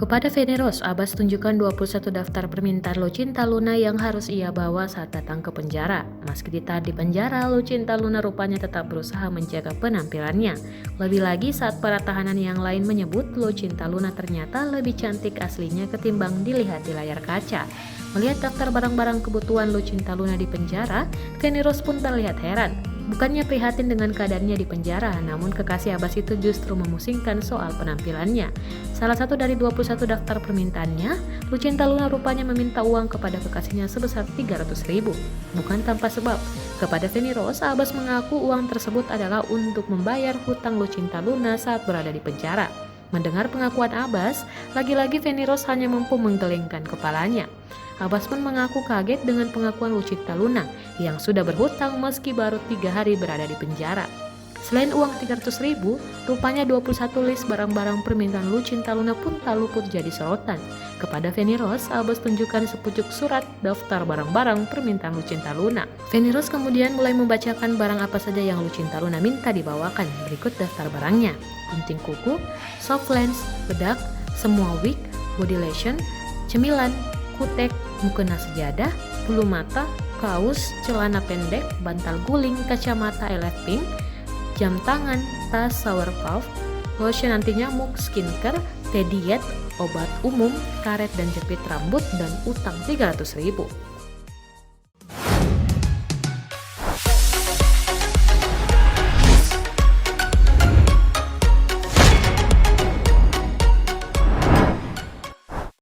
Kepada Feni Rose, Abbas tunjukkan 21 daftar permintaan Lucinta Luna yang harus ia bawa saat datang ke penjara. Meski ditahan di penjara, Lucinta Luna rupanya tetap berusaha menjaga penampilannya. Lebih lagi saat para tahanan yang lain menyebut Lucinta Luna ternyata lebih cantik aslinya ketimbang dilihat di layar kaca. Melihat daftar barang-barang kebutuhan Lucinta Luna di penjara, Feni Rose pun terlihat heran. Bukannya prihatin dengan keadaannya di penjara, namun kekasih Abbas itu justru memusingkan soal penampilannya. Salah satu dari 21 daftar permintaannya, Lucinta Luna rupanya meminta uang kepada kekasihnya sebesar 300.000. Bukan tanpa sebab. Kepada Feni Rose, Abbas mengaku uang tersebut adalah untuk membayar hutang Lucinta Luna saat berada di penjara. Mendengar pengakuan Abbas, lagi-lagi Feni Rose hanya mampu menggelengkan kepalanya. Abbas pun mengaku kaget dengan pengakuan Lucinta Luna yang sudah berhutang meski baru 3 hari berada di penjara. Selain uang 300.000, rupanya 21 list barang-barang permintaan Lucinta Luna pun tak luput jadi sorotan. Kepada Feni Rose, Abbas tunjukkan sepucuk surat daftar barang-barang permintaan Lucinta Luna. Feni Rose kemudian mulai membacakan barang apa saja yang Lucinta Luna minta dibawakan. Berikut daftar barangnya: gunting kuku, soft lens, bedak, semua wig, body lotion, cemilan, kutek, mukena sejadah, bulu mata, kaos, celana pendek, bantal guling, kacamata elef pink, jam tangan, tas, shower puff, lotion anti nyamuk, skincare, teh diet, obat umum, karet dan jepit rambut, dan utang 300.000.